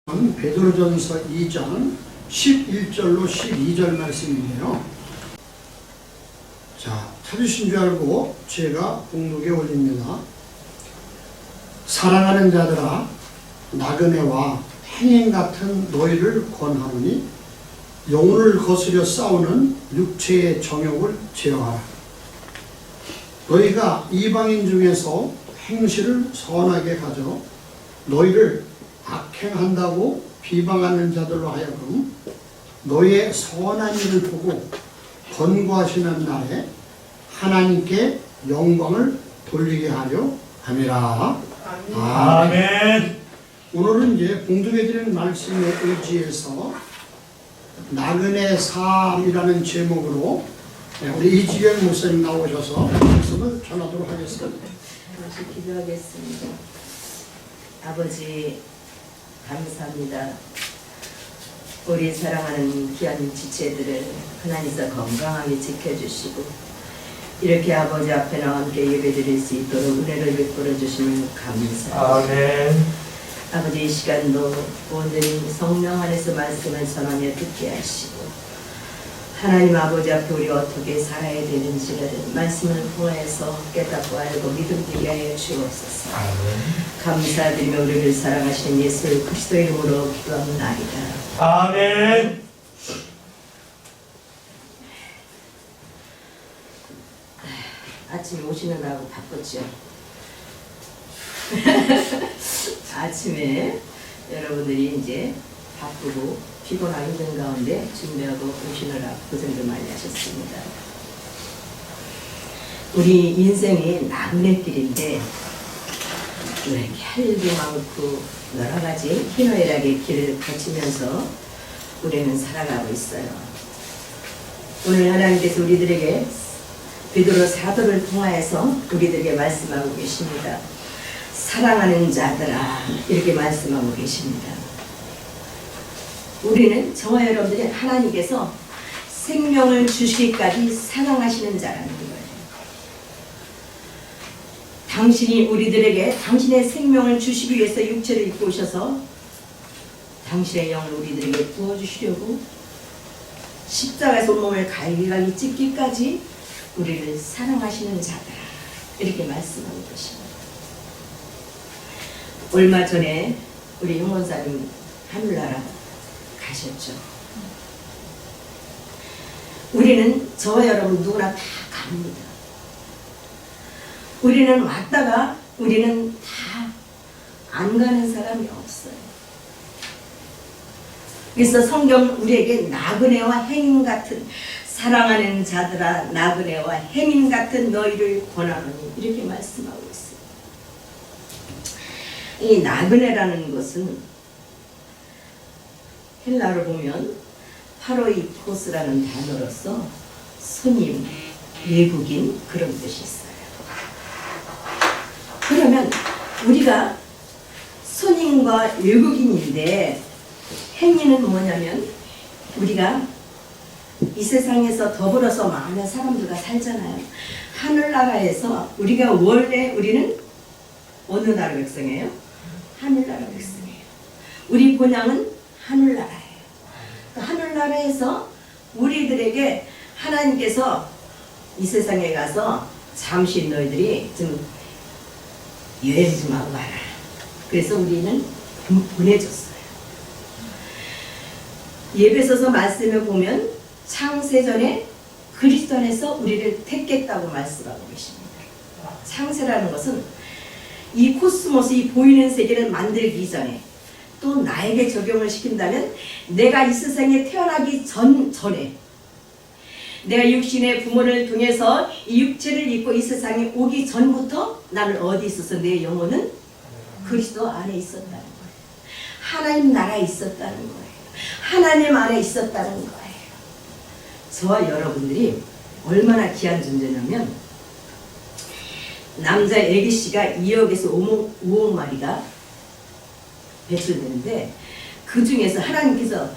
베드로전서 2장 11절로 12절 말씀이에요. 자, 찾으신 줄 알고 제가 공독에 올립니다. 사랑하는 자들아, 나그네와 행인 같은 너희를 권하노니 영혼을 거스려 싸우는 육체의 정욕을 제어하라. 너희가 이방인 중에서 행실을 선하게 가져 너희를 악행한다고 비방하는 자들로 하여금 너희의 선한 일을 보고 권고하시는 날에 하나님께 영광을 돌리게 하려 함이라. 아멘. 오늘은 이제 공독해 드리는 말씀에 의지해서 나그네 삶이라는 제목으로 우리 이지경 목사님 나오셔서 말씀을 전하도록 하겠습니다. 다시 기도하겠습니다. 아버지, 감사합니다. 우리 사랑하는 귀한 지체들을 하나님께서 건강하게 지켜주시고 이렇게 아버지 앞에 나와 함께 예배드릴 수 있도록 은혜를 베풀어 주시면 감사합니다. 아멘. 아버지, 이 시간도 온전히 성령 안에서 말씀을 전하며 듣게 하시고 하나님 아버지 앞에 우리 어떻게 살아야 되는지를 말씀을 통해서 깨닫고 알고 믿음되게 하여 주옵소서. 아멘. 감사드리며 우리를 사랑하시는 예수 그리스도 이름으로 기도합니다. 아멘. 아침에 오시느라고 바빴죠. 아침에 여러분들이 이제 바쁘고 피곤하고 힘든 가운데 준비하고 오시느라 고생도 많이 하셨습니다. 우리 인생이 나그네길인데 왜 이렇게 할 일도 많고 여러 가지 희노애락의 길을 거치면서 우리는 살아가고 있어요. 오늘 하나님께서 우리들에게 베드로 사도를 통하여서 우리들에게 말씀하고 계십니다. 사랑하는 자들아, 이렇게 말씀하고 계십니다. 우리는 저와 여러분들이 하나님께서 생명을 주시기까지 사랑하시는 자라는 거예요. 당신이 우리들에게 당신의 생명을 주시기 위해서 육체를 입고 오셔서 당신의 영을 우리들에게 부어주시려고 십자가에서 온몸을 갈기갈기 찢기까지 우리를 사랑하시는 자들아, 이렇게 말씀하고 계십니다. 얼마 전에 우리 용원사님 하늘나라 가셨죠. 우리는 저와 여러분 누구나 다 갑니다. 우리는 왔다가 우리는 다 안 가는 사람이 없어요. 그래서 성경 우리에게 나그네와 행인 같은 사랑하는 자들아, 나그네와 행인 같은 너희를 권하노니 이렇게 말씀하고 있어요. 이 나그네라는 것은 헬라로 보면 파로이코스라는 단어로서 손님, 외국인 그런 뜻이 있어요. 그러면 우리가 손님과 외국인인데 행위는 뭐냐면 우리가 이 세상에서 더불어서 많은 사람들과 살잖아요. 하늘나라에서 우리가 원래 우리는 어느 나라 백성이에요? 하늘나라 백성이에요. 우리 본향은 하늘나라예요. 하늘나라에서 우리들에게 하나님께서 이 세상에 가서 잠시 너희들이 좀 여행 좀 하고 가라. 그래서 우리는 보내줬어요. 예배소서 말씀을 보면 창세전에 그리스도 안에서 우리를 택했다고 말씀하고 계십니다. 창세라는 것은 이 코스모스, 이 보이는 세계를 만들기 이전에 또 나에게 적용을 시킨다면 내가 이 세상에 태어나기 전에 내가 육신의 부모를 통해서 이 육체를 입고 이 세상에 오기 전부터 나는 어디 있어서 내 영혼은 그리스도 안에 있었다는 거예요. 하나님 나라에 있었다는 거예요. 하나님 안에 있었다는 거예요. 저와 여러분들이 얼마나 귀한 존재냐면 남자 애기씨가 2억에서 5억 마리가 배출되는데 그 중에서 하나님께서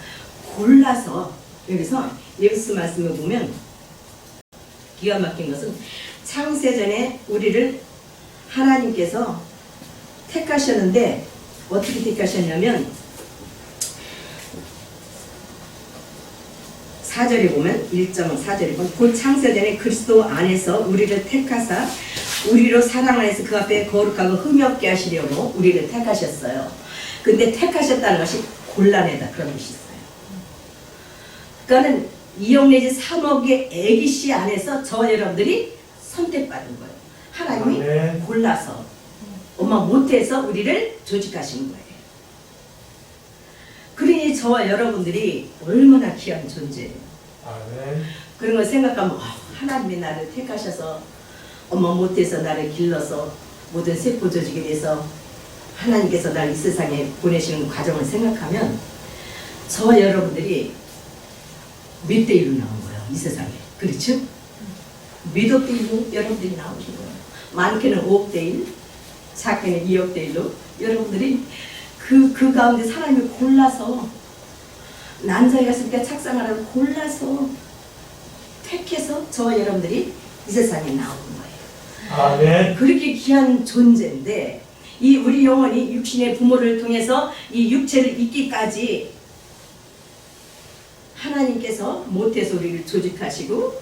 골라서 여기서 예수 말씀을 보면 기가 막힌 것은 창세전에 우리를 하나님께서 택하셨는데 어떻게 택하셨냐면 4절에 보면 1.4절에 보면 곧 창세전에 그리스도 안에서 우리를 택하사 우리로 사랑 안에서 그 앞에 거룩하고 흠이 없게 하시려고 우리를 택하셨어요. 근데 택하셨다는 것이 곤란하다 그런 뜻이 있어요. 그러니까는 2억 내지 3억의 애기씨 안에서 저와 여러분들이 선택받은 거예요. 하나님이 아멘. 골라서 엄마 못해서 우리를 조직하신 거예요. 그러니 저와 여러분들이 얼마나 귀한 존재예요. 아멘. 그런 걸 생각하면 하나님이 나를 택하셔서 엄마 못해서 나를 길러서 모든 세포 조직에 대해서 하나님께서 나를 이 세상에 보내시는 과정을 생각하면 저와 여러분들이 몇 대 1로 나온 거예요. 이 세상에. 그렇죠? 몇 억 대 1로 여러분들이 나오신 거예요. 많게는 5억 대 1, 작게는 2억 대 1로 여러분들이 그 가운데 사람이 골라서 난자에 갔을 때 착상하라고 골라서 택해서 저와 여러분들이 이 세상에 나온 거예요. 아멘. 그렇게 귀한 존재인데 이 우리 영혼이 육신의 부모를 통해서 이 육체를 잊기까지 하나님께서 못해서 우리를 조직하시고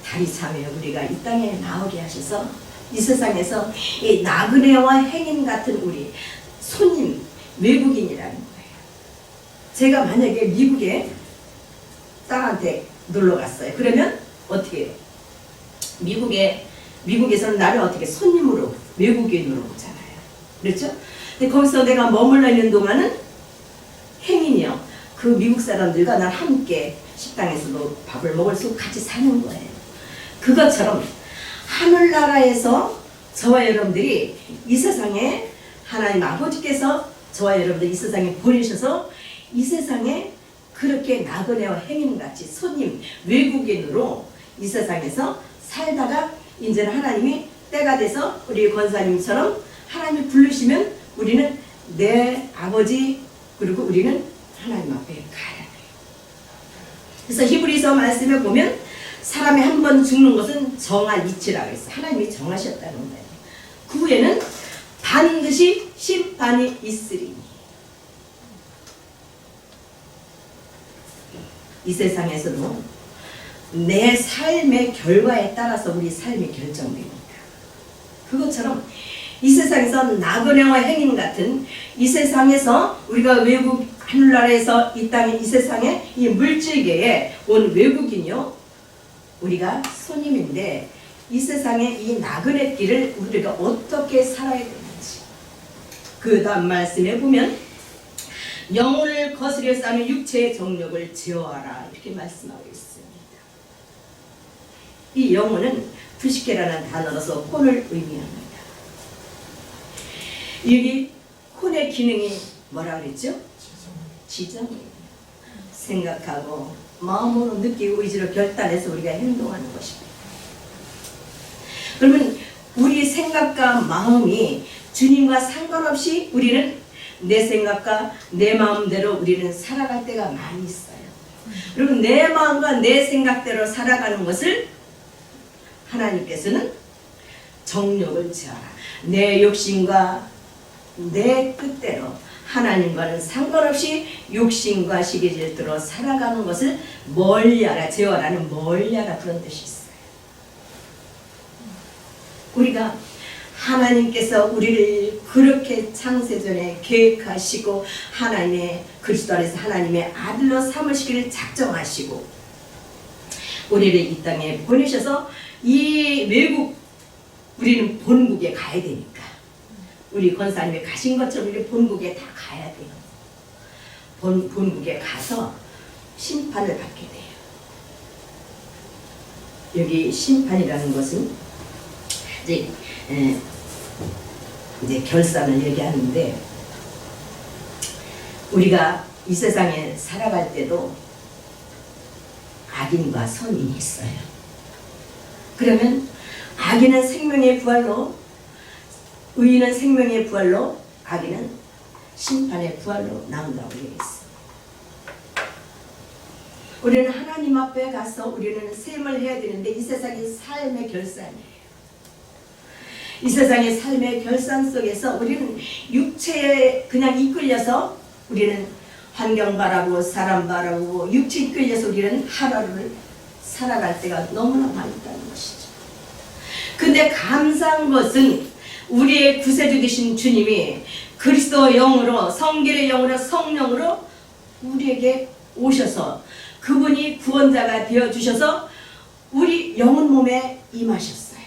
다리 참여 우리가 이 땅에 나오게 하셔서 이 세상에서 이 나그네와 행인 같은 우리 손님 외국인이라는 거예요. 제가 만약에 미국에 딸한테 놀러 갔어요. 그러면 어떻게 해요? 미국에서는 나를 어떻게 손님으로 외국인으로 보잖아요. 그렇죠? 근데 거기서 내가 머물러 있는 동안은 행인이요. 그 미국 사람들과 난 함께 식당에서도 밥을 먹을 수 같이 사는 거예요. 그것처럼 하늘나라에서 저와 여러분들이 이 세상에 하나님 아버지께서 저와 여러분들 이 세상에 보내셔서 이 세상에 그렇게 나그네와 행인같이 손님 외국인으로 이 세상에서 살다가 이제는 하나님이 때가 돼서 우리 권사님처럼 하나님이 부르시면 우리는 내 아버지 그리고 우리는 하나님 앞에 가야 돼요. 그래서 히브리서 말씀에 보면 사람이 한 번 죽는 것은 정한 이치라고 했어요. 하나님이 정하셨다는 거예요. 그 후에는 반드시 심판이 있으리니. 이 세상에서도 내 삶의 결과에 따라서 우리 삶이 결정됩니다. 그것처럼 이 세상에서 나그네와 행인 같은 이 세상에서 우리가 외국 하늘나라에서 이 땅에 이 세상에 이 물질계에 온 외국인요 우리가 손님인데 이 세상에 이 나그네 길을 우리가 어떻게 살아야 되는지 그 다음 말씀에 보면 영혼을 거스려 싸는 육체의 정욕을 제어하라 이렇게 말씀하고 있습니다. 이 영혼은 푸시케라는 단어로서 혼을 의미합니다. 여기 혼의 기능이 뭐라 그랬죠? 지정이에요. 생각하고 마음으로 느끼고 의지로 결단해서 우리가 행동하는 것입니다. 그러면 우리 생각과 마음이 주님과 상관없이 우리는 내 생각과 내 마음대로 우리는 살아갈 때가 많이 있어요. 그리고 내 마음과 내 생각대로 살아가는 것을 하나님께서는 정욕을 제어하라. 내 욕심과 내 뜻대로 하나님과는 상관없이 욕심과 시기질투로 살아가는 것을 멀리하라. 제어하라는 멀리하라 그런 뜻이 있어요. 우리가 하나님께서 우리를 그렇게 창세전에 계획하시고 하나님의 그리스도 안에서 하나님의 아들로 삼으시기를 작정하시고 우리를 이 땅에 보내셔서 이 외국 우리는 본국에 가야 되니까 우리 권사님이 가신 것처럼 우리 본국에 다 가야 돼요. 본국에 가서 심판을 받게 돼요. 여기 심판이라는 것은 이제 결산을 얘기하는데 우리가 이 세상에 살아갈 때도 악인과 선인이 있어요. 그러면 악인은 생명의 부활로 의인은 생명의 부활로 악인은 심판의 부활로 나온다고 얘기했습니다. 우리는 하나님 앞에 가서 우리는 셈을 해야 되는데 이 세상의 삶의 결산이에요. 이 세상의 삶의 결산 속에서 우리는 육체에 그냥 이끌려서 우리는 환경 바라고 사람 바라고 육체 끌려서 우리는 하루를 살아갈 때가 너무나 많다는 것이죠. 근데 감사한 것은 우리의 구세주 되신 주님이 그리스도 영으로 성결의 영으로 성령으로 우리에게 오셔서 그분이 구원자가 되어주셔서 우리 영혼 몸에 임하셨어요.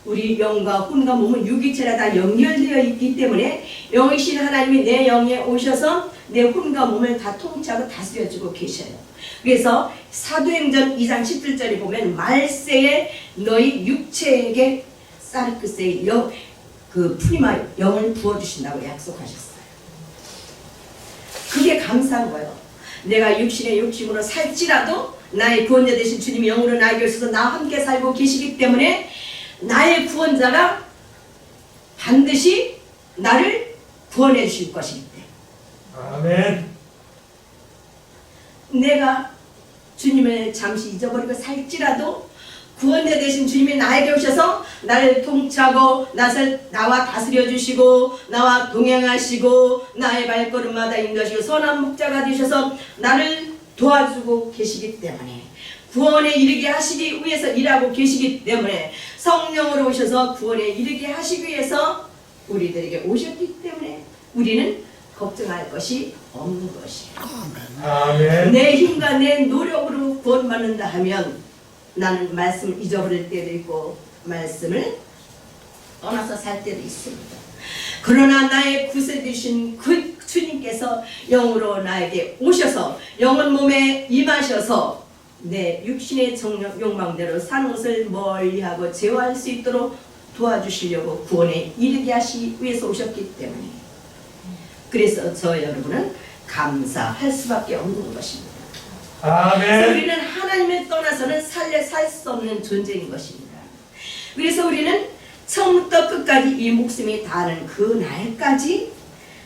우리 영과 혼과 몸은 유기체라 다 연결되어 있기 때문에 영이신 하나님이 내 영에 오셔서 내 혼과 몸을 다 통치하고 다스려주고 계셔요. 그래서 사도행전 2장 17절에 보면 말세에 너희 육체에게 사르크스의 그 프리마 영을 부어주신다고 약속하셨어요. 그게 감사한 거예요. 내가 육신의 욕심으로 살지라도 나의 구원자 되신 주님이 영으로 나에게 오셔서 나와 함께 살고 계시기 때문에 나의 구원자가 반드시 나를 구원해 주실 것이기 때문에 아멘. 내가 주님을 잠시 잊어버리고 살지라도 구원자 되신 주님이 나에게 오셔서 나를 통치하고 나와 다스려 주시고 나와 동행하시고 나의 발걸음마다 인도하시고 선한 목자가 되셔서 나를 도와주고 계시기 때문에 구원에 이르게 하시기 위해서 일하고 계시기 때문에 성령으로 오셔서 구원에 이르게 하시기 위해서 우리들에게 오셨기 때문에 우리는 걱정할 것이 없는 것이에요. 아멘. 내 힘과 내 노력으로 구원받는다 하면 나는 말씀을 잊어버릴 때도 있고 말씀을 떠나서 살 때도 있습니다. 그러나 나의 구세주신 그 주님께서 영으로 나에게 오셔서 영혼 몸에 임하셔서 내 육신의 욕망대로 사는 것을 멀리하고 제어할 수 있도록 도와주시려고 구원에 이르게 하시기 위해서 오셨기 때문에 그래서 저 여러분은 감사할 수밖에 없는 것입니다. 아멘. 우리는 하나님을 떠나서는 살 수 없는 존재인 것입니다. 그래서 우리는 처음부터 끝까지 이 목숨이 다하는 그 날까지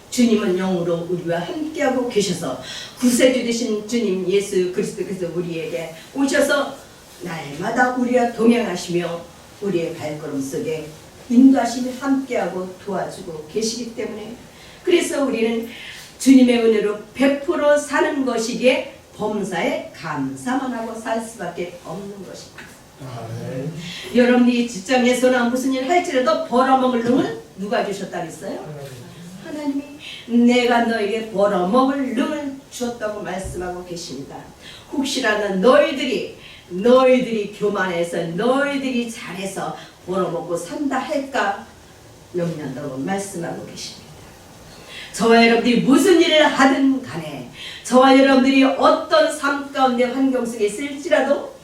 주님은 영으로 우리와 함께하고 계셔서 구세주 되신 주님 예수 그리스도께서 우리에게 오셔서 날마다 우리와 동행하시며 우리의 발걸음 속에 인도하시며 함께하고 도와주고 계시기 때문에 그래서 우리는 주님의 은혜로 100% 사는 것이기에 범사에 감사만 하고 살 수밖에 없는 것입니다. 아멘. 여러분이 직장에서나 무슨 일 할지라도 벌어먹을 능을 누가 주셨다 그랬어요? 하나님이 내가 너에게 벌어먹을 능을 주었다고 말씀하고 계십니다. 혹시라도 너희들이 교만해서 너희들이 잘해서 벌어먹고 산다 할까 염려한다고 말씀하고 계십니다. 저와 여러분들이 무슨 일을 하든 간에 저와 여러분들이 어떤 삶 가운데 환경 속에 있을지라도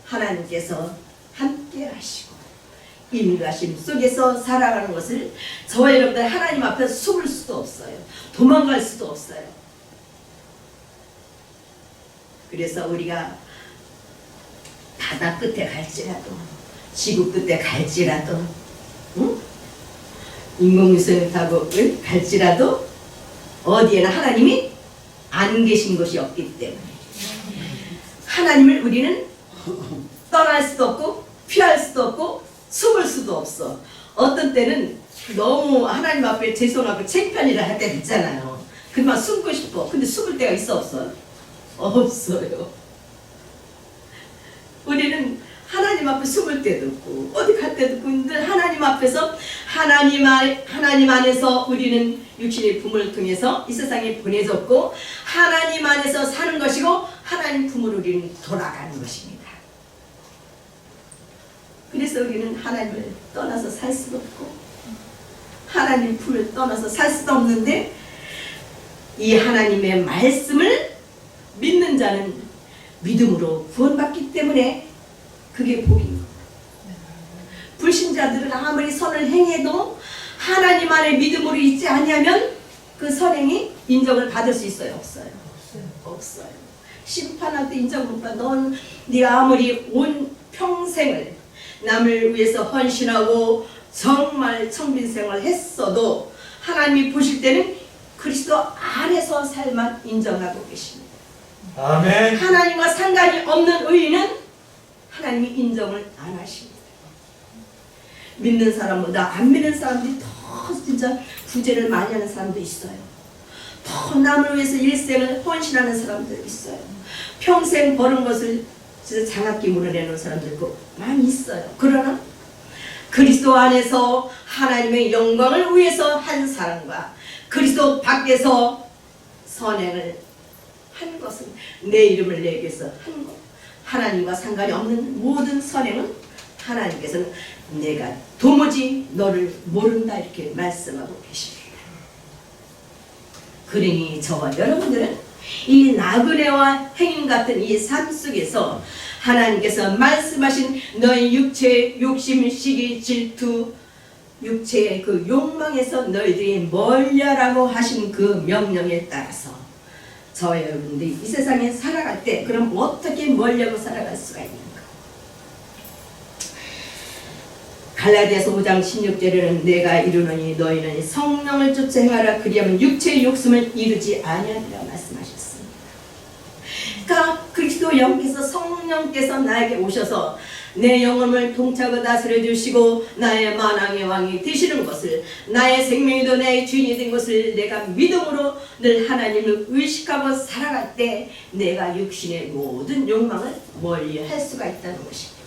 하나님께서 함께 하시고 인도하심 속에서 살아가는 것을 저와 여러분들 하나님 앞에 숨을 수도 없어요. 도망갈 수도 없어요. 그래서 우리가 바다 끝에 갈지라도 지구 끝에 갈지라도 인공위성을 타고 갈지라도 어디에나 하나님이 안 계신 것이 없기 때문에 하나님을 우리는 떠날 수도 없고 피할 수도 없고 숨을 수도 없어. 어떤 때는 너무 하나님 앞에 죄송하고 창피한일을 할 때도 있잖아요. 그만 숨고 싶어. 근데 숨을 데가 있어 없어요? 없어요. 우리는 하나님 앞에 숨을 때도 없고 어디 갈 때도 없고 늘 하나님 앞에서 하나님 안에서 우리는 육신의 품을 통해서 이 세상에 보내졌고 하나님 안에서 사는 것이고 하나님 품으로 우리는 돌아가는 것입니다. 그래서 우리는 하나님을 떠나서 살 수도 없고 하나님 품을 떠나서 살 수도 없는데 이 하나님의 말씀을 믿는 자는 믿음으로 구원받기 때문에 그게 복입니다. 불신자들은 아무리 선을 행해도 하나님 안에 믿음으로 있지 아니하면 그 선행이 인정을 받을 수 있어요? 없어요? 없어요. 심판할 때 인정 못 받아. 넌 네가 아무리 온 평생을 남을 위해서 헌신하고 정말 청빈생활을 했어도 하나님이 보실 때는 그리스도 안에서 삶만 인정하고 계십니다. 아멘. 하나님과 상관이 없는 의인은 하나님이 인정을 안 하십니다. 믿는 사람보다 안 믿는 사람들이 더 진짜 구제를 많이 하는 사람도 있어요. 더 남을 위해서 일생을 헌신하는 사람들 있어요. 평생 버는 것을 진짜 장학기 물어내는 사람들도 많이 있어요. 그러나 그리스도 안에서 하나님의 영광을 위해서 한 사람과 그리스도 밖에서 선행을 한 것은 내 이름을 내기 위해서 한 것, 하나님과 상관이 없는 모든 선행은 하나님께서는 내가 도무지 너를 모른다 이렇게 말씀하고 계십니다. 그러니 저와 여러분들은 이 나그네와 행인 같은 이 삶 속에서 하나님께서 말씀하신 너희 육체의 욕심, 시기, 질투, 육체의 그 욕망에서 너희들이 멀리하라고 하신 그 명령에 따라서 저와 여러분들이 이 세상에 살아갈 때 그럼 어떻게 멀리하고 살아갈 수가 있는가? 갈라디아서 5장 16절에는 내가 이르노니 너희는 성령을 쫓아 행하라 그리하면 육체의 욕심을 이루지 아니하리라 말씀하셨습니다. 그러니까 그리스도 영께서 성령께서 나에게 오셔서 내 영혼을 통차고 다스려 주시고 나의 만왕의 왕이 되시는 것을, 나의 생명이도 나의 주인이 된 것을 내가 믿음으로 늘 하나님을 의식하고 살아갈 때 내가 육신의 모든 욕망을 멀리할 수가 있다는 것입니다.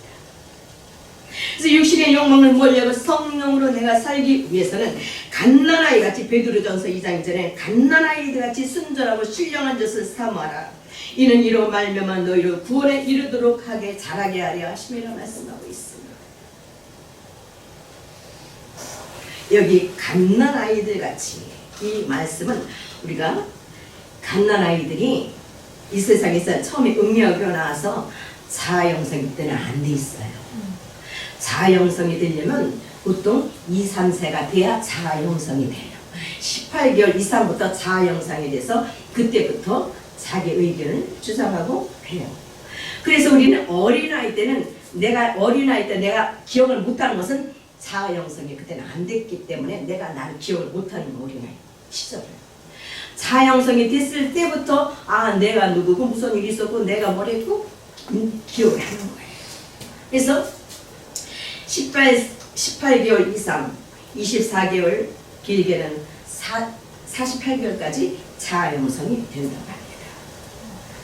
그래서 육신의 욕망을 멀리하고 성령으로 내가 살기 위해서는 갓난아이 같이, 베드로전서 2장 2절에 갓난아이들 같이 순전하고 신령한 젖을 사모하라. 이는 이로 말미암아 너희를 구원에 이르도록 하게 자라게 하려 하심이라 말씀하고 있습니다. 여기 갓난아이들 같이, 이 말씀은 우리가 갓난아이들이 이 세상에서 처음에 응애하고 나와서 자아형성이 때는 안 돼 있어요. 자아형성이 되려면 보통 2, 3세가 돼야 자아형성이 돼요. 18개월 이상부터 자아형성이 돼서 그때부터 자기 의견을 주장하고 해요. 그래서 우리는 어린아이 때는 내가 기억을 못하는 것은 자아형성이 그때는 안 됐기 때문에 내가 나를 기억을 못하는 어린아이 시절을. 자아형성이 됐을 때부터 내가 누구고 무슨 일이 있었고 내가 뭘 했고 기억을 하는 거예요. 그래서 18개월 이상 24개월 길게는 48개월까지 자아형성이 된다고 합니다.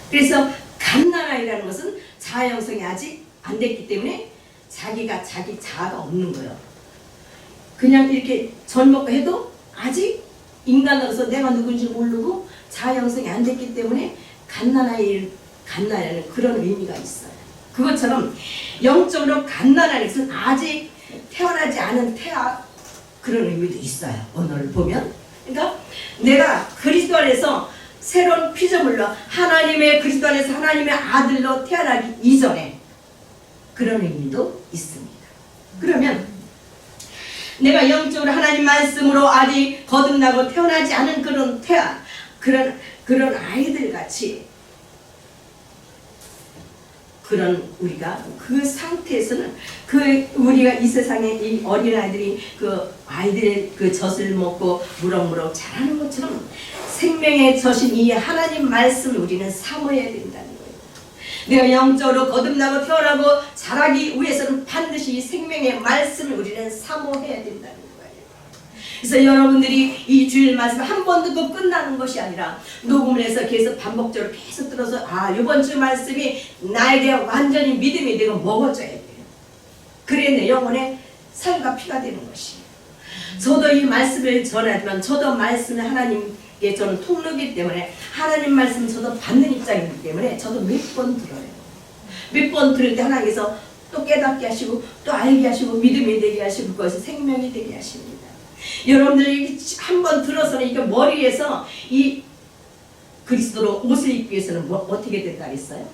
그래서 갓난아이라는 것은 자아형성이 아직 안 됐기 때문에 자기 자아가 없는 거예요. 그냥 이렇게 젊었고 해도 아직 인간으로서 내가 누군지 모르고 자아형성이 안 됐기 때문에 갓난아이라는 그런 의미가 있어요. 그것처럼 영적으로 갓난아이는 것은 아직 태어나지 않은 태아, 그런 의미도 있어요. 언어를 보면. 그러니까 내가 그리스도 안에서 새로운 피조물로 하나님의 그리스도 안에서 하나님의 아들로 태어나기 이전에 그런 의미도 있습니다. 그러면 내가 영적으로 하나님 말씀으로 아직 거듭나고 태어나지 않은 그런 태아, 그런 아이들 같이, 그런 우리가 그 상태에서는 우리가 이 세상에 이 어린아이들이 그 아이들의 그 젖을 먹고 무럭무럭 자라는 것처럼 생명의 젖인 이 하나님 말씀을 우리는 사모해야 된다는 거예요. 내가 영적으로 거듭나고 태어나고 자라기 위해서는 반드시 이 생명의 말씀을 우리는 사모해야 된다는 거예요. 그래서 여러분들이 이 주일 말씀 한 번 듣고 끝나는 것이 아니라 녹음을 해서 계속 반복적으로 계속 들어서 이번 주 말씀이 나에게 완전히 믿음이 되고 먹어줘야 돼요. 그래야 내 영혼의 살과 피가 되는 것이에요. 저도 이 말씀을 전하지만 저도 말씀을 하나님께 저는 통로이기 때문에 하나님 말씀을 저도 받는 입장이기 때문에 저도 몇 번 들어요. 몇 번 들을 때 하나님께서 또 깨닫게 하시고 또 알게 하시고 믿음이 되게 하시고 그것이 생명이 되게 하십니다. 여러분들이 한 번 들어서는 이게 머리에서 이 그리스도로 옷을 입기 위해서는 어떻게 된다 했어야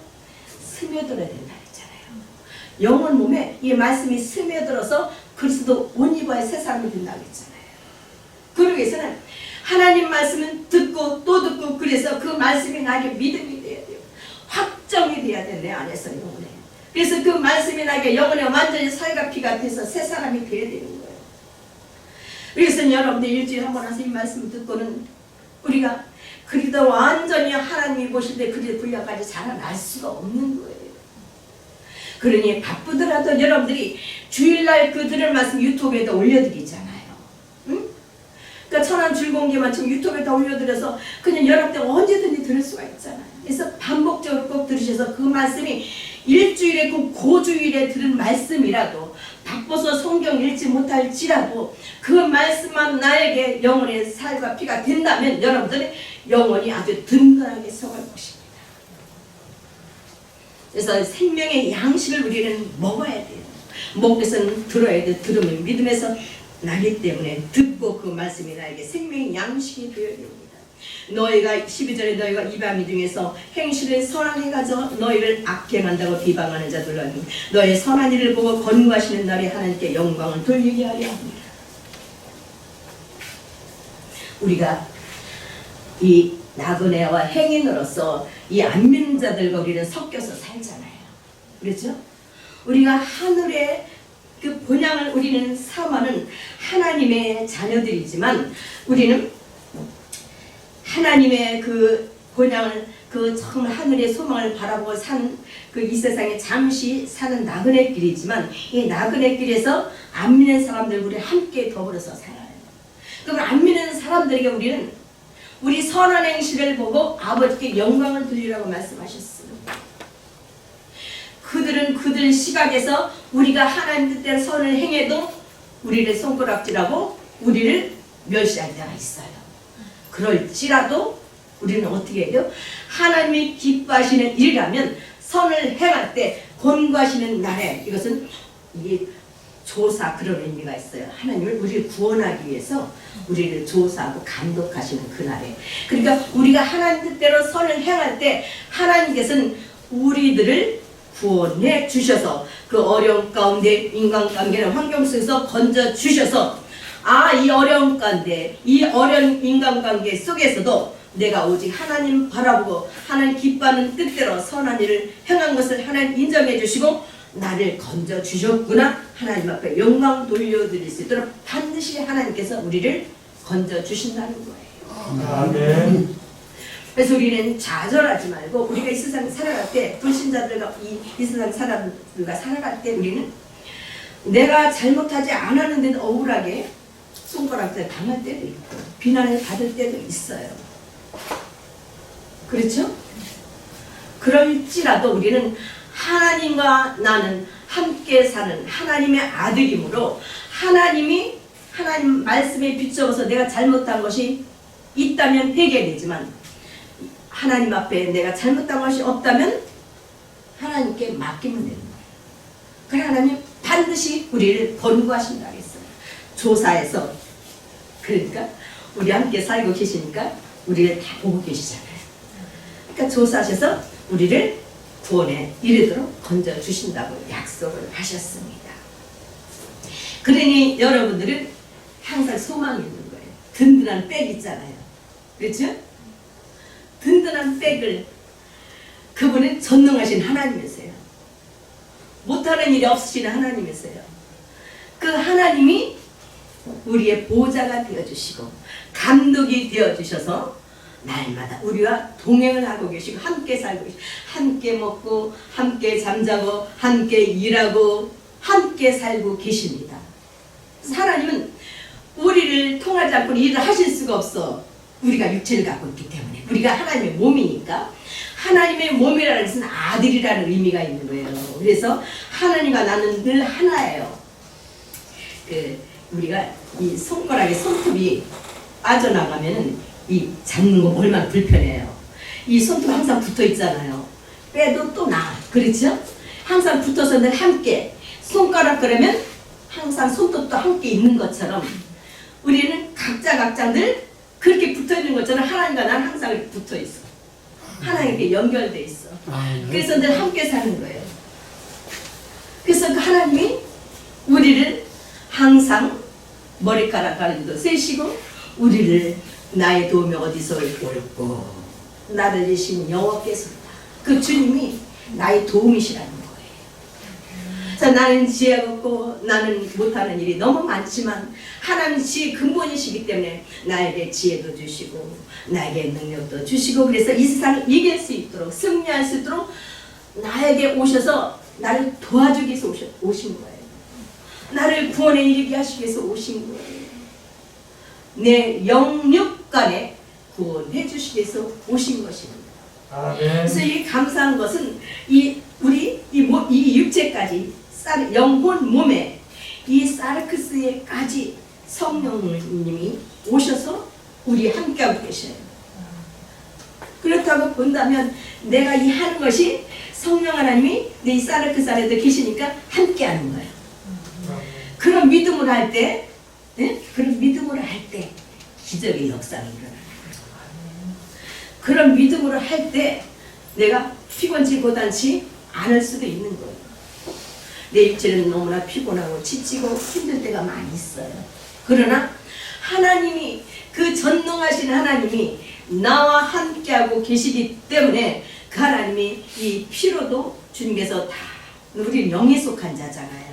스며들어야 된다 했잖아요. 영혼 몸에 이 말씀이 스며들어서 그리스도 옷 입어야 새 사람이 된다고 했잖아요. 그러기 위해서는 하나님 말씀은 듣고 또 듣고, 그래서 그 말씀이 나에게 믿음이 돼야 돼요. 확정이 돼야 돼, 내 안에서 영혼에. 그래서 그 말씀이 나에게 영혼에 완전히 살과 피가 돼서 새 사람이 돼야 되는 거예요. 그래서 여러분들 일주일에 한 번 와서 이 말씀을 듣고는 우리가 그리도 완전히 하나님이 보실 때 그리 분량까지 자라날 수가 없는 거예요. 그러니 바쁘더라도 여러분들이 주일날 그 들을 말씀 유튜브에도 올려드리잖아요. 응? 그러니까 신선한 즐거운 게만 지금 유튜브에 다 올려드려서 그냥 연합 때 언제든지 들을 수가 있잖아요. 그래서 반복적으로 꼭 들으셔서 그 말씀이 일주일에 꼭 고주일에 들은 말씀이라도 바빠서 성경 읽지 못할지라도 그 말씀만 나에게 영혼의 살과 피가 된다면 여러분들의 영혼이 아주 든든하게 서갈 것입니다. 그래서 생명의 양식을 우리는 먹어야 돼요. 먹고서는 들어야 돼. 들으면 믿음에서 나기 때문에 듣고 그 말씀이 나에게 생명의 양식이 되어야 됩니다. 너희가 12절에 너희가 이방인 중에서 행실을 선한 해 가져 너희를 악행한다고 비방하는 자들라니 너희 선한 일을 보고 권고하시는 날에 하나님께 영광을 돌리게 하려 합니다. 우리가 이 나그네와 행인으로서 이 안 믿는 자들과 우리는 섞여서 살잖아요. 그렇죠? 우리가 하늘의 그 본향을 우리는 삼아는 하나님의 자녀들이지만 우리는 하나님의 그 본향을 그 정말 하늘의 소망을 바라보고 사는 그 이 세상에 잠시 사는 나그네길이지만 이 나그네길에서 안 믿는 사람들 우리 함께 더불어서 살아요. 그럼 안 믿는 사람들에게 우리는 우리 선한 행실을 보고 아버지께 영광을 돌리라고 말씀하셨어요. 그들은 그들 시각에서 우리가 하나님 뜻대로 선을 행해도 우리를 손가락질하고 우리를 멸시할 때가 있어요. 그럴지라도 우리는 어떻게 해요? 하나님이 기뻐하시는 일이라면 선을 행할 때 권고하시는 날에 이것은 이게 조사 그런 의미가 있어요. 하나님을 우리를 구원하기 위해서 우리를 조사하고 감독하시는 그날에 그러니까 우리가 하나님 뜻대로 선을 행할 때 하나님께서는 우리들을 구원해 주셔서 그 어려운 가운데 인간관계는 환경 속에서 건져 주셔서 이 어려운 가운데 이 어려운 인간관계 속에서도 내가 오직 하나님 바라보고 하나님 기뻐하는 뜻대로 선한 일을 행한 것을 하나님 인정해 주시고 나를 건져 주셨구나 하나님 앞에 영광 돌려드릴 수 있도록 반드시 하나님께서 우리를 건져 주신다는 거예요. 아멘. 그래서 우리는 좌절하지 말고 우리가 이 세상 살아갈 때 불신자들과 이 세상 사람들과 살아갈 때 우리는 내가 잘못하지 않았는데도 억울하게 손가락질 당할 때도 있고 비난을 받을 때도 있어요. 그렇죠? 그럴지라도 우리는 하나님과 나는 함께 사는 하나님의 아들이므로 하나님 말씀에 비추어서 내가 잘못한 것이 있다면 해결되지만 하나님 앞에 내가 잘못한 것이 없다면 하나님께 맡기면 되는 거예요. 그래 하나님 반드시 우리를 권고하신다 했어요. 조사해서 그러니까 우리 함께 살고 계시니까 우리를 다 보고 계시잖아요. 그러니까 조사하셔서 우리를 구원에 이르도록 건져주신다고 약속을 하셨습니다. 그러니 여러분들은 항상 소망이 있는 거예요. 든든한 백 있잖아요. 그렇죠? 든든한 백을 그분은 전능하신 하나님이세요. 못하는 일이 없으신 하나님이세요. 그 하나님이 우리의 보호자가 되어주시고 감독이 되어주셔서 날마다 우리와 동행을 하고 계시고 함께 살고 계시고 함께 먹고 함께 잠자고 함께 일하고 함께 살고 계십니다. 하나님은 우리를 통하지 않고는 일을 하실 수가 없어. 우리가 육체를 갖고 있기 때문에 우리가 하나님의 몸이니까 하나님의 몸이라는 것은 아들이라는 의미가 있는 거예요. 그래서 하나님과 나는 늘 하나예요. 우리가 이 손가락에 손톱이 빠져나가면은 이 잡는 거 얼마나 불편해요. 이 손톱 항상 붙어 있잖아요. 빼도 또 나. 그렇죠? 항상 붙어서 늘 함께 손가락 그러면 항상 손톱도 함께 있는 것처럼 우리는 각자 늘 그렇게 붙어 있는 것처럼 하나님과 나는 항상 이렇게 붙어 있어. 하나님께 연결돼 있어. 그래서 늘 함께 사는 거예요. 그래서 그 하나님이 우리를 항상 머리카락 가르기도 세시고 우리를 나의 도움이 어디서 올고 나를 주신 여호와께서다. 그 주님이 나의 도움이시라는 거예요. 자, 나는 지혜가 없고 나는 못하는 일이 너무 많지만 하나님 지혜 근본이시기 때문에 나에게 지혜도 주시고 나에게 능력도 주시고 그래서 이 세상을 이길 수 있도록 승리할 수 있도록 나에게 오셔서 나를 도와주기 위해서 오신 거예요. 나를 구원에 이르게 하시기 위해서 오신 거예요. 내 영육간에 구원해 주시기 위해서 오신 것입니다. 아멘. 그래서 이 감사한 것은 우리 이 육체까지 영혼 몸에 이 사르크스에까지 성령님이 오셔서 우리 함께하고 계셔요. 그렇다고 본다면 내가 이 하는 것이 성령 하나님이 내 사르크스 안에도 계시니까 함께하는 거예요. 그런 믿음으로 할 때, 그런 믿음으로 할 때 기적의 역사가 일어나요. 그런 믿음으로 할 때 내가 피곤치 고단치 않을 수도 있는 거예요. 내 육체는 너무나 피곤하고 지치고 힘들 때가 많이 있어요. 그러나 하나님이 그 전능하신 하나님이 나와 함께하고 계시기 때문에 그 하나님이 이 피로도 주님께서 다 우리 영에 속한 자잖아요.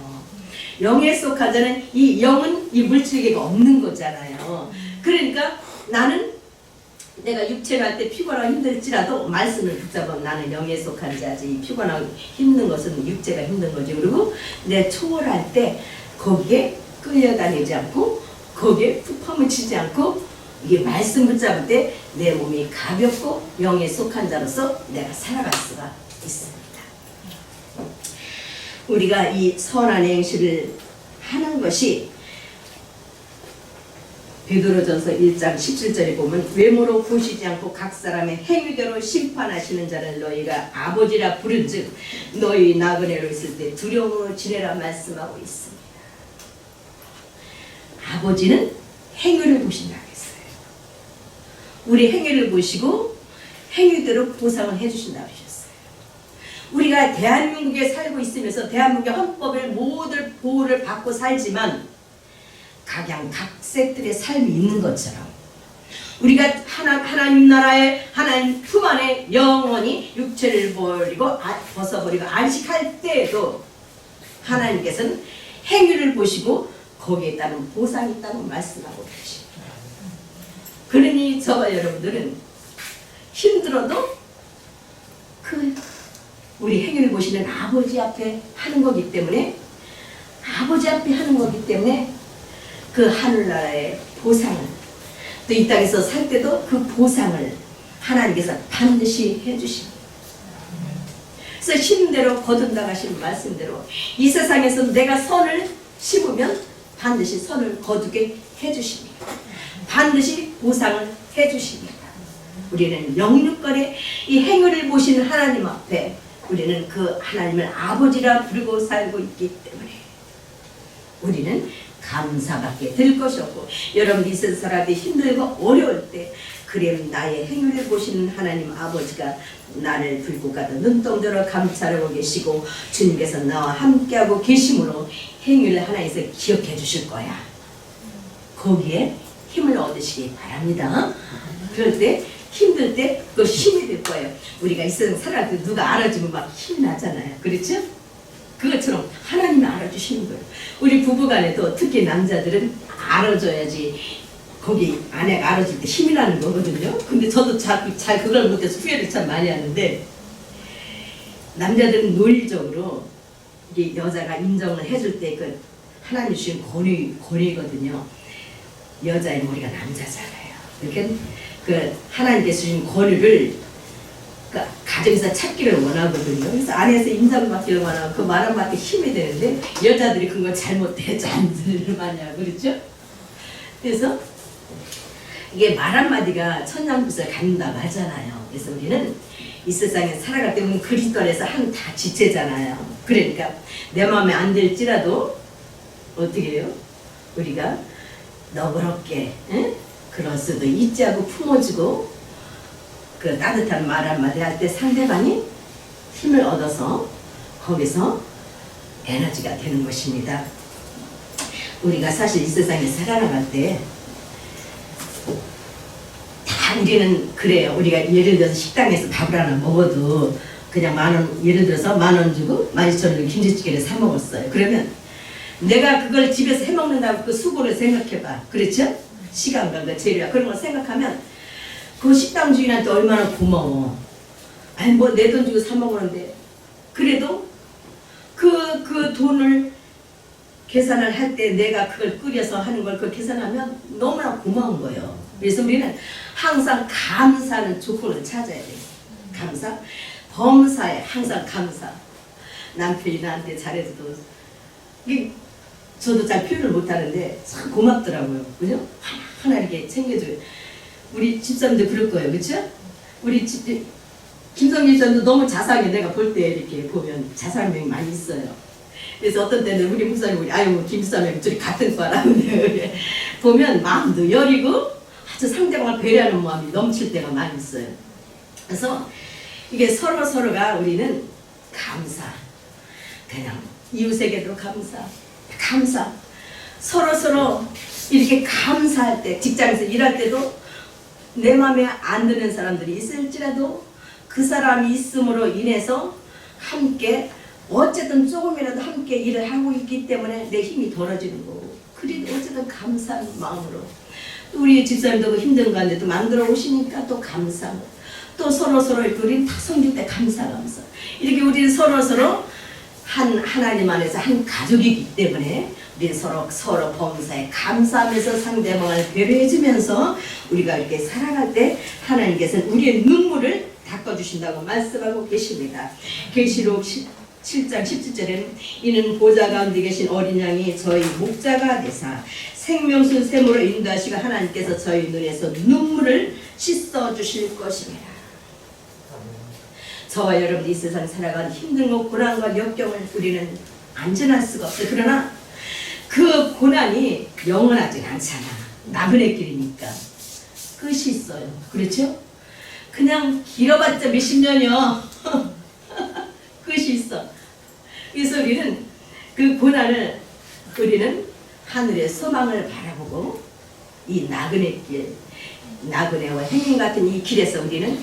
영에 속한 자는 이 영은 이 물질계가 없는 거잖아요. 그러니까 나는 내가 육체를 할 때 피곤하고 힘들지라도 말씀을 붙잡으면 나는 영에 속한 자지. 피곤하고 힘든 것은 육체가 힘든 거지. 그리고 내 초월할 때 거기에 끌려다니지 않고 거기에 푹 파묻히지 않고 이게 말씀 붙잡을 때 내 몸이 가볍고 영에 속한 자로서 내가 살아갈 수가 있습니다. 우리가 이 선한 행실을 하는 것이 베드로전서 1장 17절에 보면 외모로 보시지 않고 각 사람의 행위대로 심판하시는 자를 너희가 아버지라 부른즉 너희 나그네로 있을 때 두려움으로 지내라 말씀하고 있습니다. 아버지는 행위를 보신다 했어요. 우리 행위를 보시고 행위대로 보상을 해주신다고 하셨어요. 우리가 대한민국에 살고 있으면서 대한민국의 헌법의 모든 보호를 받고 살지만 각양각색들의 삶이 있는 것처럼 우리가 하나님 나라의 하나님 품 안에 영원히 육체를 벗어버리고 안식할 때에도 하나님께서는 행위를 보시고 거기에 따른 보상이 있다고 말씀하고 계십니다. 그러니 저와 여러분들은 힘들어도 우리 행위를 보시는 아버지 앞에 하는 거기 때문에 그 하늘나라의 보상을 또 이 땅에서 살 때도 그 보상을 하나님께서 반드시 해주십니다. 그래서 힘대로 거둔다 하신 말씀대로 이 세상에서 내가 선을 심으면 반드시 선을 거두게 해주십니다. 반드시 보상을 해주십니다. 우리는 영육간에 이 행위를 보시는 하나님 앞에 우리는 그 하나님을 아버지라 부르고 살고 있기 때문에 우리는 감사밖에 들 것이 없고 여러분 이 세상에 힘들고 어려울 때 그래 나의 행위를 보시는 하나님 아버지가 나를 들고 가도 눈동자로 감찰하고 계시고 주님께서 나와 함께하고 계심으로 행위를 하나님께서 기억해 주실 거야. 거기에 힘을 얻으시기 바랍니다. 그럴 때 힘들 때 그 힘이 될 거예요. 우리가 이 세상 살아갈 때 누가 알아주면 막 힘이 나잖아요. 그렇죠? 그것처럼 하나님이 알아주시는 거예요. 우리 부부간에도 특히 남자들은 알아줘야지 거기 아내가 알아줄 때 힘이 나는 거거든요. 근데 저도 잘 그걸 못해서 후회를 참 많이 하는데 남자들은 논리적으로 이게 여자가 인정을 해줄 때 그 하나님 주신 권위거든요. 여자의 머리가 남자잖아요. 그러니까 그 하나님께서 주신 권위를 가정에서 찾기를 원하거든요. 그래서 안에서 인정받기를 원하고 그 말 한마디 힘이 되는데 여자들이 그걸 잘못해 잔들을 많이 하고 그렇죠? 그래서 이게 말 한마디가 천냥빚을 갖는다고 하잖아요. 그래서 우리는 이 세상에 살아갈 때 우리는 그리스도 안에서 한 다 지체잖아요. 그러니까 내 마음에 안 들지라도 어떻게 해요? 우리가 너그럽게 그럴 수도 있지 하고 품어주고 그 따뜻한 말 한마디 할 때 상대방이 힘을 얻어서 거기서 에너지가 되는 것입니다. 우리가 사실 이 세상에 살아나갈 때 다 우리는 그래요. 우리가 예를 들어서 식당에서 밥을 하나 먹어도 그냥 예를 들어서 10,000원 주고 12,000원 주고 김치찌개를 사 먹었어요. 그러면 내가 그걸 집에서 해 먹는다고 그 수고를 생각해봐. 그렇죠? 시간과 그 재료와 그런 걸 생각하면 그 식당 주인한테 얼마나 고마워. 아니 뭐 내 돈 주고 사 먹었는데 그래도 그 돈을 계산을 할 때 내가 그걸 끓여서 하는 걸 그걸 계산하면 너무나 고마운 거예요. 그래서 우리는 항상 감사는 조건을 찾아야 돼요. 감사. 범사에 항상 감사. 남편이 나한테 잘해줘도 이게 저도 잘 표현을 못하는데 참 고맙더라고요. 그죠? 하나 이렇게 챙겨줘요. 우리 집사람도 그럴 거예요. 그렇죠? 우리 김성진 집사람도 너무 자상해. 내가 볼 때 이렇게 보면 자상명이 많이 있어요. 그래서 어떤 때는 우리 목사님 아유 김집사님 둘이 같은 과라는데 보면 마음도 여리고 아주 상대방을 배려하는 마음이 넘칠 때가 많이 있어요. 그래서 이게 서로가 우리는 감사, 그냥 이웃에게도 감사, 서로 이렇게 감사할 때, 직장에서 일할 때도 내 마음에 안 드는 사람들이 있을지라도 그 사람이 있음으로 인해서 함께 어쨌든 조금이라도 함께 일을 하고 있기 때문에 내 힘이 덜어지는 거고, 그래도 어쨌든 감사한 마음으로 또 우리 집사님도 힘든 가운데도 만들어 오시니까 또 감사, 또 서로 우리 다 섬길 때 감사 이렇게 우리는 서로 하나님 안에서 한 가족이기 때문에 우리 서로 범사에 감사하면서 상대방을 배려해주면서 우리가 이렇게 살아갈 때 하나님께서는 우리의 눈물을 닦아주신다고 말씀하고 계십니다. 계시록 7장 17절에는 이는 보좌 가운데 계신 어린 양이 저희 목자가 되사 생명수 샘으로 인도하시고 하나님께서 저희 눈에서 눈물을 씻어주실 것입니다. 저와 여러분이 이 세상 살아가는 힘든 것, 고난과 역경을 우리는 안전할 수가 없어요. 그러나 그 고난이 영원하진 않잖아. 나그네 길이니까 끝이 있어요. 그렇죠? 그냥 길어봤자 몇십 년이요. 끝이 있어. 그래서 우리는 그 고난을 우리는 하늘의 소망을 바라보고 이 나그네 길, 나그네와 행인 같은 이 길에서 우리는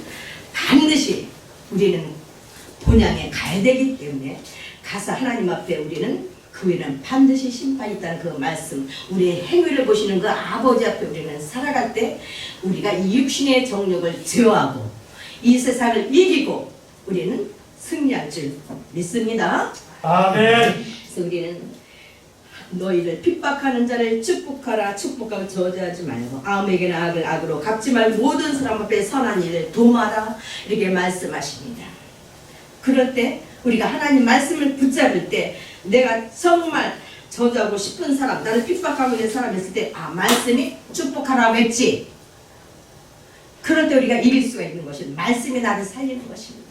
반드시 우리는 본향에 가야 되기 때문에 가서 하나님 앞에 우리는 그 위에는 반드시 심판이 있다는 그 말씀, 우리의 행위를 보시는 그 아버지 앞에 우리는 살아갈 때 우리가 이 육신의 정욕을 제어하고 이 세상을 이기고 우리는 승리할 줄 믿습니다. 아멘. 그래서 우리는 너희를 핍박하는 자를 축복하라. 축복하고 저주하지 말고 아무에게나 악을 악으로 갚지 말고 모든 사람 앞에 선한 일을 도마라. 이렇게 말씀하십니다. 그럴 때 우리가 하나님 말씀을 붙잡을 때 내가 정말 저주하고 싶은 사람, 나를 핍박하고 있는 사람이 있을 때 말씀이 축복하라고 했지. 그럴 때 우리가 이길 수가 있는 것입니다. 말씀이 나를 살리는 것입니다.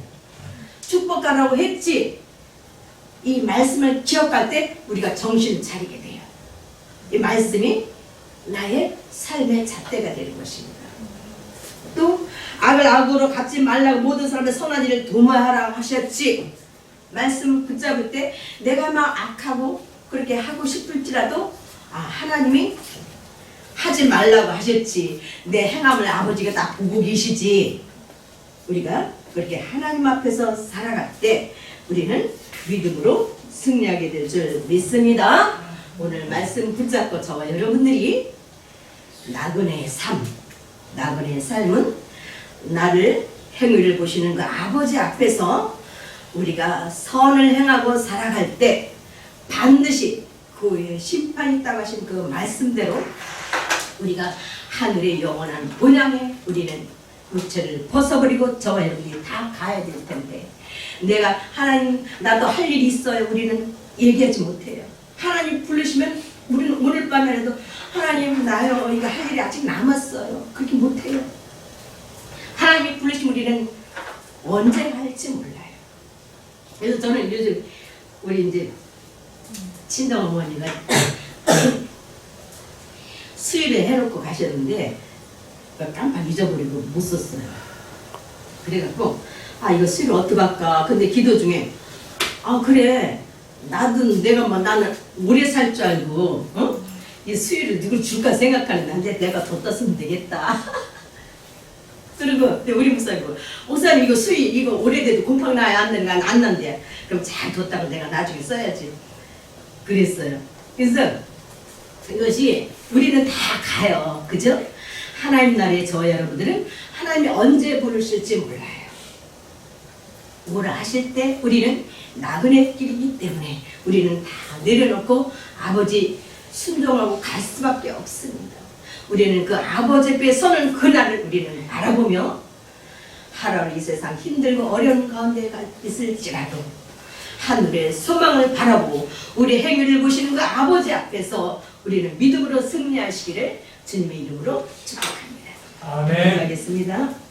축복하라고 했지. 이 말씀을 기억할 때 우리가 정신을 차리게 돼요. 이 말씀이 나의 삶의 잣대가 되는 것입니다. 또 악을 악으로 갚지 말라고 모든 사람의 선한 일을 도모하라 하셨지. 말씀을 붙잡을 때 내가 막 악하고 그렇게 하고 싶을지라도 하나님이 하지 말라고 하셨지. 내 행함을 아버지가 다 보고 계시지. 우리가 그렇게 하나님 앞에서 살아갈 때 우리는 믿음으로 승리하게 될 줄 믿습니다. 오늘 말씀 붙잡고 저와 여러분들이 나그네의 삶, 나그네의 삶은 나를 행위를 보시는 그 아버지 앞에서 우리가 선을 행하고 살아갈 때 반드시 그 후에 심판이 있다고 하신 그 말씀대로 우리가 하늘의 영원한 본향에 우리는 육체를 벗어버리고 저와 여러분이 다 가야 될 텐데 내가 하나님 나도 할 일이 있어요. 우리는 얘기하지 못해요. 하나님 부르시면 우리는 오늘 밤에라도 하나님 나요. 이거 할 일이 아직 남았어요. 그렇게 못해요. 하나님이 부르시면 우리는 언제 할지 몰라요. 그래서 저는 요즘 우리 이제 친정어머니가 수일에 해놓고 가셨는데 깜빡 잊어버리고 못 썼어요. 그래갖고 이거 수일 어떡할까. 근데 기도 중에 그래 나도 내가 나는 오래 살 줄 알고 이 수일을 누구 줄까 생각하는데 안돼 내가 뒀다 쓰면 되겠다. 그리고 우리 목사님 이거 수일 이거 오래돼도 곰팡 나야 안 되는 거 안 난대. 그럼 잘 뒀다가 내가 나중에 써야지. 그랬어요. 그래서 이것이 우리는 다 가요. 그죠? 하나님 나라에 저와 여러분들은 하나님이 언제 부르실지 몰라요. 뭐라 하실 때 우리는 나그네 길이기 때문에 우리는 다 내려놓고 아버지 순종하고 갈 수밖에 없습니다. 우리는 그 아버지 앞에 서는 그날을 우리는 바라보며 하루는 이 세상 힘들고 어려운 가운데 있을지라도 하늘의 소망을 바라보고 우리 행위를 보시는 그 아버지 앞에서 우리는 믿음으로 승리하시기를 주님의 이름으로 축복합니다. 아멘. 기도하겠습니다.